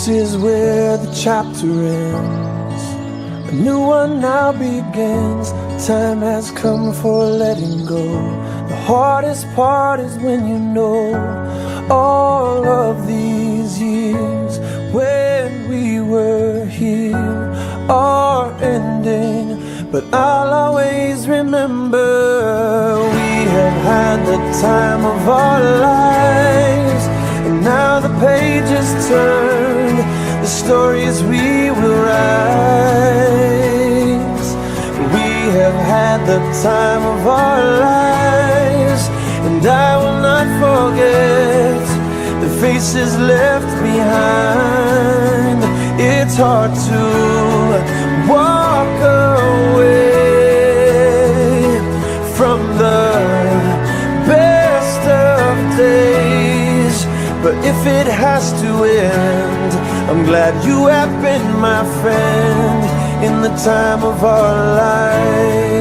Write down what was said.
This is where the chapter ends. A new one now begins. Time has come for letting go. The hardest part is when you know all of these years when we were here are ending. But I'll always remember we have had the time of our lives. And now the pages turn, the stories we will write. We have had the time of our lives, and I will not forget the faces left behind. It's hard to walk away from the best of days, but if it has to end, I'm glad you have been my friend in the time of our lives.